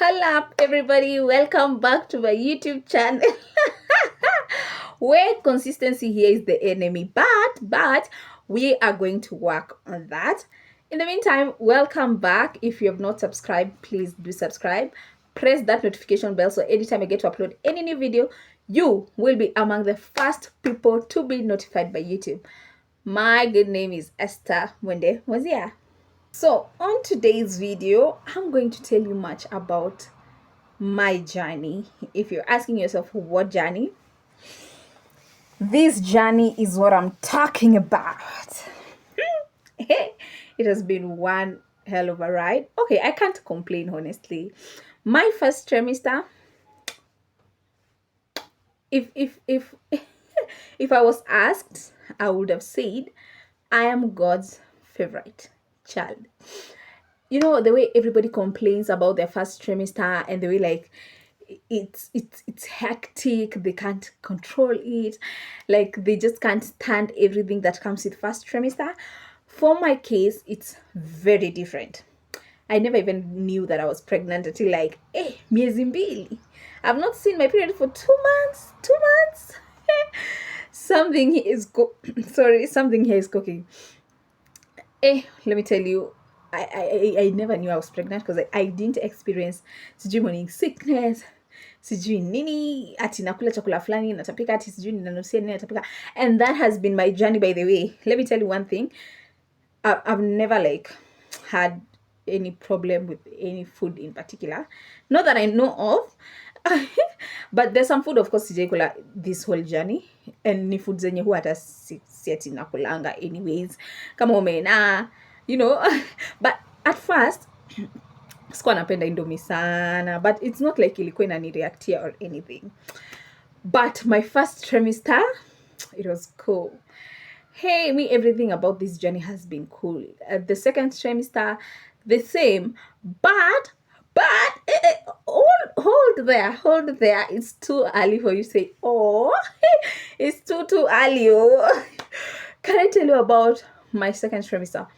Hello everybody, welcome back to my YouTube channel where consistency here is the enemy, but we are going to work on that. In the meantime, welcome back. If you have not subscribed, please do subscribe. Press that notification bell so anytime I get to upload any new video, you will be among the first people to be notified by YouTube. My good name is Esther Wende Wazia. So on today's video, I'm going to tell you much about my journey. If you're asking yourself what journey, this journey is what I'm talking about. It has been one hell of a ride. Okay, I can't complain honestly. My first trimester, if if I was asked, I would have said I am God's favorite child. You know, the way everybody complains about their first trimester and the way like it's hectic, they can't control it, like they just can't stand everything that comes with first trimester. For my case, it's very different. I never even knew that I was pregnant until like miezi mbili. I've not seen my period for 2 months. 2 months. Something is sorry, something here is cooking. Let me tell you, I never knew I was pregnant because I didn't experience sijui morning sickness, sijui nini ati nakula chakula fulani natapika, ati sijui ninanusia nini natapika. And that has been my journey, by the way. Let me tell you one thing. I've never like had any problem with any food in particular, not that I know of. But there's some food, of course, sijaikula this whole journey, and ni food zenye huwa hata si ati nakulanga anyways kama omena, you know. But at first sikuwa napenda indomie sana, but it's not like ilikuwa inanireactia or anything. But my first trimester, it was cool. Hey, me, everything about this journey has been cool. The second trimester, the same, but hold there. It's too early for you to say, oh, it's too early. Oh. Can I tell you about my second trimester?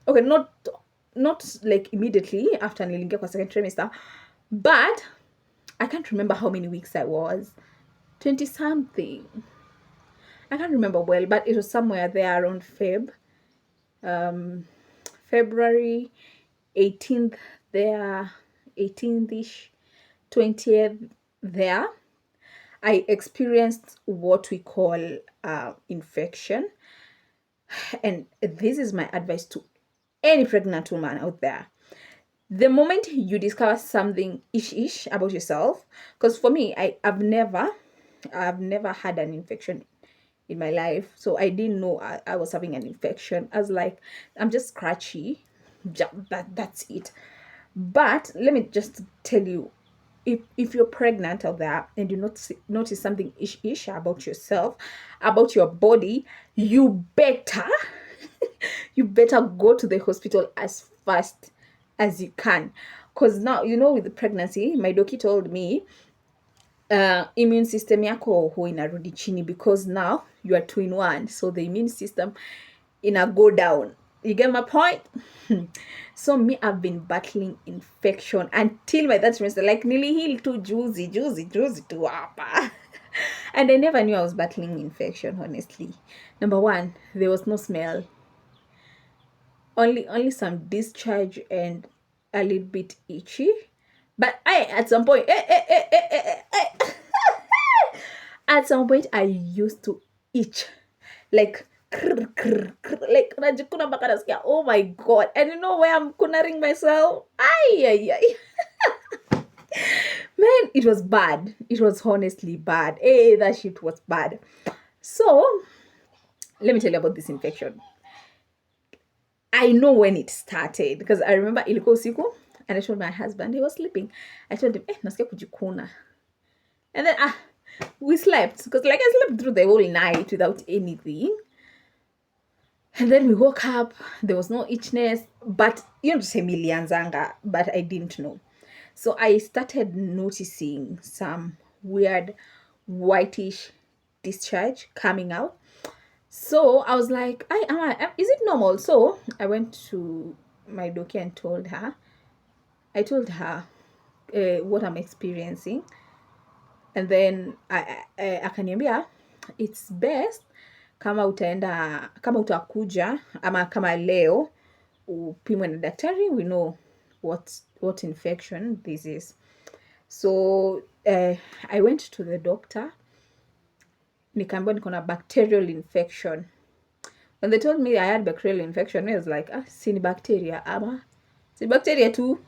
Okay, not like immediately after nilingia kwa second trimester, but I can't remember how many weeks I was. 20 something. I can't remember well, but it was somewhere there around February 18th there, 18th-ish, 20th there. I experienced what we call infection. And this is my advice to any pregnant woman out there. The moment you discover something ish about yourself, because for me, I've never had an infection in my life, so I didn't know I was having an infection. I was like, I'm just scratchy, that's it. But let me just tell you, if you're pregnant out there and you notice something ish about yourself, about your body, you better you better go to the hospital as fast as you can. Because now, you know, with the pregnancy, my doki told me immune system yako huwa inarudi chini because now you are 2 in 1, so the immune system ina go down. You get my point? So me, I've been battling infection until by that semester, like nilihil tu juicy tu hapa. And I never knew I was battling infection, honestly. Number one, there was no smell. Only some discharge and a little bit itchy. But at some point, at some point, I used to itch, like like najikuna mpaka nasikia, oh my god. And you know where I'm cornering myself? Ay. Man, it was bad. It was honestly bad. That shit was bad. So let me tell you about this infection. I know when it started because I remember ilikuwa usiku and I told my husband, he was sleeping. I told him, nasikia kujikuna. And then we slept because like I slept through the whole night without anything. And then we woke up, there was no itchiness, but you know, say milianzanga, but I didn't know. So I started noticing some weird whitish discharge coming out. So I was like, is it normal? So I went to my doki and I told her, what I'm experiencing, and then akaniambia it's best kama utakuja ama kama leo upimwe na daktari, we know what infection this is. So I went to the doctor, nikaambiwa niko na bacterial infection. When they told me I had bacterial infection, I was like, si ni bacteria ama si bacteria too.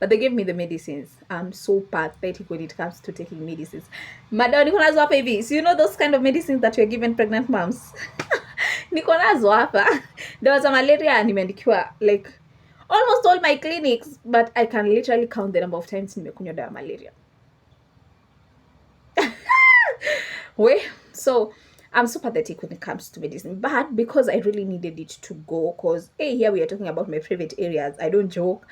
But they gave me the medicines. I'm so pathetic when it comes to taking medicines. Madawa niko nazo hapa hivi. So you know those kind of medicines that you're given pregnant moms? Niko nazo hapa. Dawa za malaria nimeandikiwa like almost all my clinics, but I can literally count the number of times nimekunywa dawa malaria. So I'm so pathetic when it comes to medicine, but because I really needed it to go, because here we are talking about my private areas, I don't joke,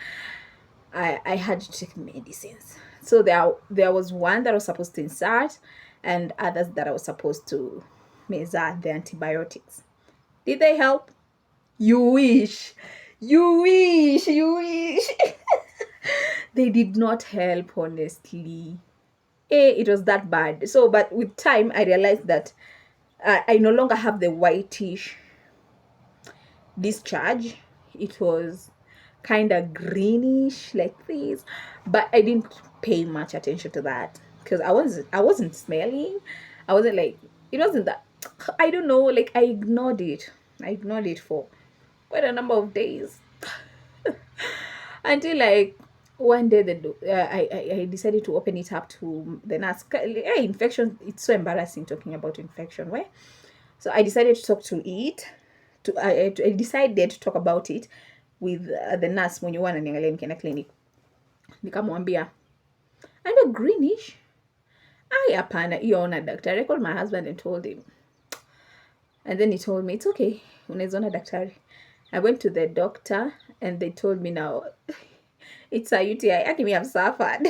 I had to take medicines. So there was one that I was supposed to insert and others that I was supposed to meza, the antibiotics. Did they help? You wish. They did not help, honestly. It was that bad. So, but with time, I realized that I no longer have the whitish discharge. It was kind of greenish like this, but I didn't pay much attention to that because I wasn't smelling. I wasn't like, it wasn't that, I don't know, like I ignored it for quite a number of days until like one day I decided to open it up to the nurse. Infection, it's so embarrassing talking about infection, right? So I decided to talk to it. I decided to talk about it with the nurse when you want ananiangalia nikienda clinic. Nikamwambia, I'm a greenish. Hapana, hiyo ona daktari. I called my husband and told him. And then he told me, it's okay, unaweza ona daktari. I went to the doctor and they told me now it's a UTI. Actually, I've suffered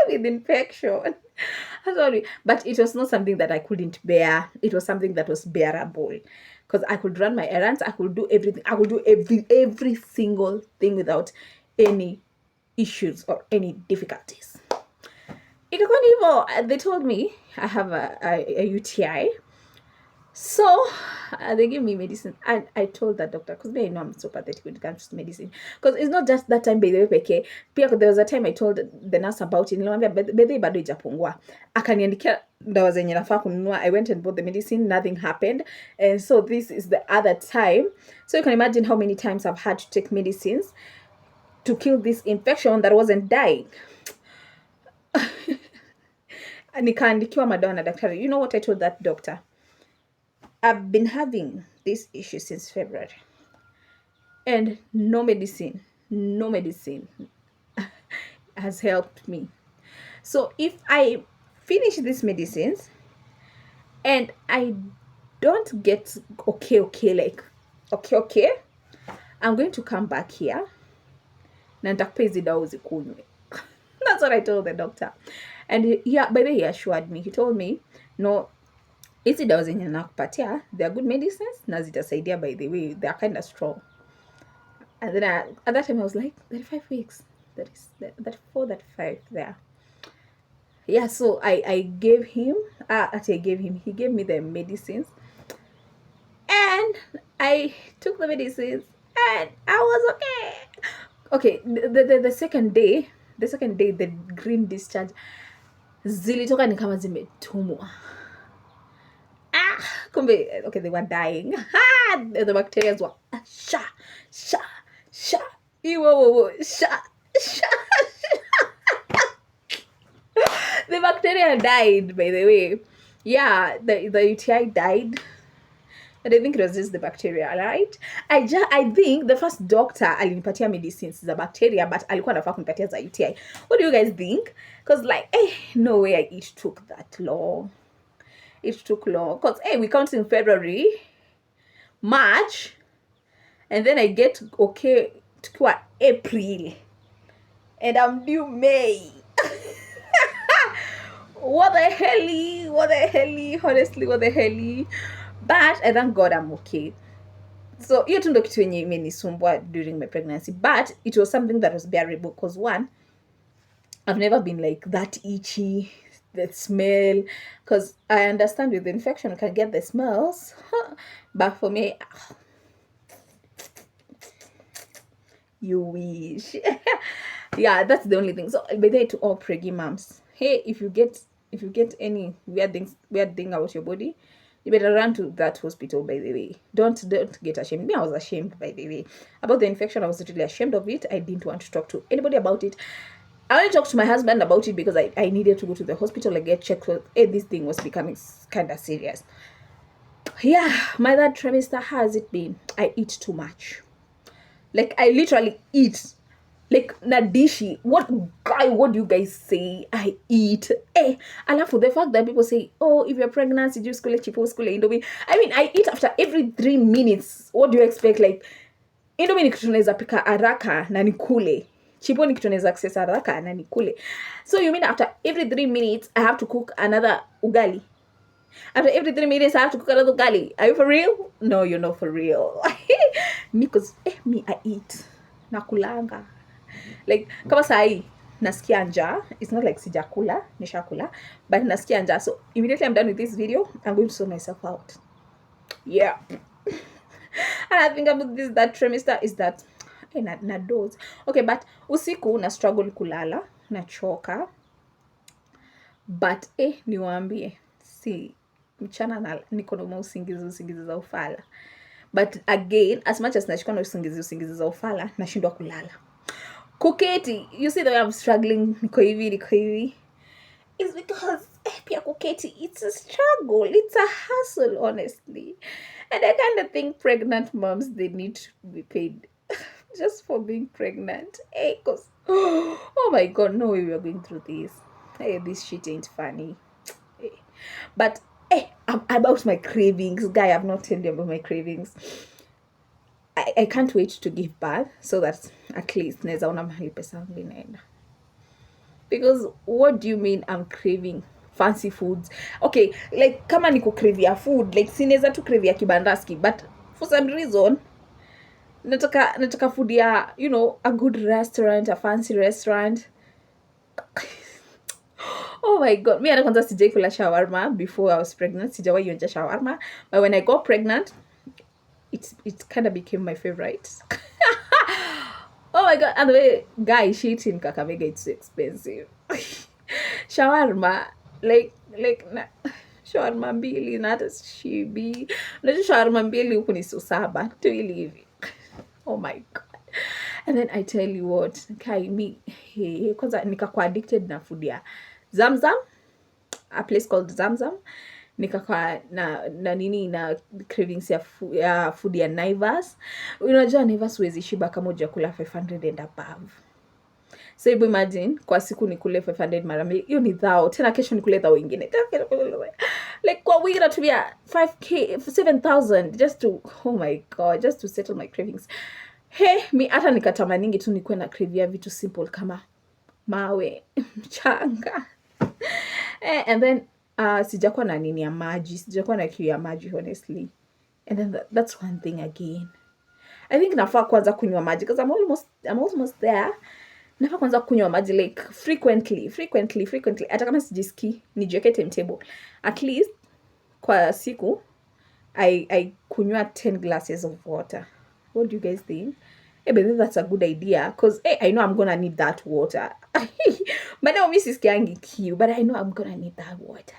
with infection. I'm sorry, but it was not something that I couldn't bear. It was something that was bearable because I could run my errands. I could do everything. I could do every single thing without any issues or any difficulties. They told me I have a UTI. So they gave me medicine, and I told that doctor, because I know I'm so pathetic when it comes to medicine, because it's not just that time by the way pekee. Pia there was a time I told the nurse about it, nilimwambia bedhe bado ijapungua, akaniandikia dawa zenye nafaa kununua. I went and bought the medicine, nothing happened, and so this is the other time. So you can imagine how many times I've had to take medicines to kill this infection that wasn't dying. Nikaandikiwa madawa na daktari. You know what I told that doctor? I've been having this issue since February, and no medicine has helped me. So if I finish these medicines and I don't get okay, I'm going to come back here na nitakupa hizi dawa uzikunywe. That's what I told the doctor. And by the way, he assured me. He told me, no, hizi dawa zenye nakupatia, they are good medicines na zitasaidia, by the way, they are kind of strong. And then at that time I was like, 35 weeks, that is that 4, that 5 there. Yeah, so I gave him, he gave me the medicines, and I took the medicines and I was okay. The second day, the green discharge zilitoka ni kama zimetumwa. Kumbe, okay, they were dying. The bacteria were the bacteria died, by the way. Yeah, the UTI died. And I think it was just the bacteria, right? I think the first doctor alinipatia medicines za bacteria, but alikuwa anafaa kunipatia za UTI. What do you guys think? Because like, no way it took that long. It took long. Because we count in February, March, and then I get okay to April, and I'm due May. What the hell? Honestly, what the hell? But I thank God I'm okay. So hiyo tu ndo kitu yenye imenisumbua during my pregnancy, but it was something that was bearable because one, I've never been like that itchy, the smell, because I understand with the infection you can get the smells, but for me, you wish. Yeah, that's the only thing. So by the way, to all preggy moms, hey, if you get any weird thing about your body, you better run to that hospital. By the way, don't get ashamed. Me, I was ashamed, by the way, about the infection. I was really ashamed of it. I didn't want to talk to anybody about it. I only talked to my husband about it because I needed to go to the hospital and get checked. Hey, this thing was becoming kind of serious. Yeah, my third trimester, has it been? I eat too much. Like, I literally eat like nadishi. What do you guys say? I eat. I laugh for the fact that people say, oh, if you're pregnant, you school chipo school indomie. I mean, I eat after every 3 minutes. What do you expect? Like, indomie ni kitu naweza pika haraka na nikule. Chipo ni kitu naweza access haraka na nikule. So you mean after every 3 minutes I have to cook another ugali? After every 3 minutes I have to cook another ugali? Are you for real? No, you're not for real. Me, cause me, I eat. Nakulanga. Like, kama sahi nasikia njaa. It's not like sijakula, nishakula, but nasikia njaa. So immediately I'm done with this video, I'm going to sort myself out. Yeah. And I think about this, that trimester is that na dose. Okay, but usiku na struggle kulala, na choka. But niwaambie, si mchana na niko na usingizi za ufala. But again, as much as nashikwa na usingizi za ufala, nashindwa kulala. Kuketi, you see the way I'm struggling, niko hivi. It's because pia kuketi, it's a struggle, it's a hustle, honestly. And I kind of think pregnant moms, they need to be paid just for being pregnant. Because oh my god, no way we are going through this. This shit ain't funny. But about my cravings, guy, I've not told you about my cravings. I can't wait to give birth so that at least naweza ona mahali pesa yangu inaenda. Because what do you mean I'm craving fancy foods? Okay, like kama niko craving food, like sinaweza tu craving kibandaski, but for some reason nataka food ya, you know, a good restaurant, a fancy restaurant. Oh my god, me hata kwanza sijai kula shawarma before I was pregnant. Sijawahi onja shawarma, but when I got pregnant, it kind of became my favorite. Oh my god, and the way guy shit in Kakamega, it's so expensive. Shawarma, like shawarma mbili na hata shibi. Unajua shawarma mbili huku ni saba tu ili hivi. Oh my god. And then I tell you what, kai me, kwanza nikakuwa addicted na food ya Zamzam, a place called Zamzam. Nikakuwa na nini na cravings ya food ya Naivas. Unajua Naivas huwezi shiba kama hujakula 500 and above. So hebu imagine kwa siku nikule 500 mara mbili, hiyo ni dhao. Tena kesho nikule dhao ingine. Like kwa wiki natumia 5k 7,000 just to, oh my god, just to settle my cravings. Mi hata nikatamaningi tu nikuwe na cravia vitu simple kama mawe, mchanga. And then sijakuwa na nini ya maji, sijakuwa na kiu ya maji, honestly. And then that's one thing again. I think nafaa kwanza kunywa maji because I'm almost there. Nafaa kwanza kunywa maji like frequently. Hata kama sijisikii, nijiweke timetable. At least kwa siku I kunywa 10 glasses of water. What do you guys think? But that's a good idea because I know I'm gonna need that water. But now Mrs. Kiangi kiu, but I know I'm gonna need that water.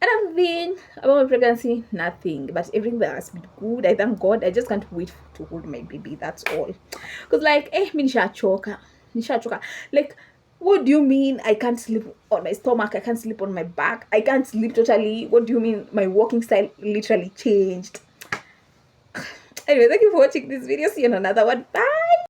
And I'm thinking about my pregnancy, nothing. But everything that has been good. I thank God. I just can't wait to hold my baby. That's all. Because like, nishachoka. Like, what do you mean I can't sleep on my stomach? I can't sleep on my back. I can't sleep totally. What do you mean my walking style literally changed? Anyway, thank you for watching this video. See you in another one. Bye.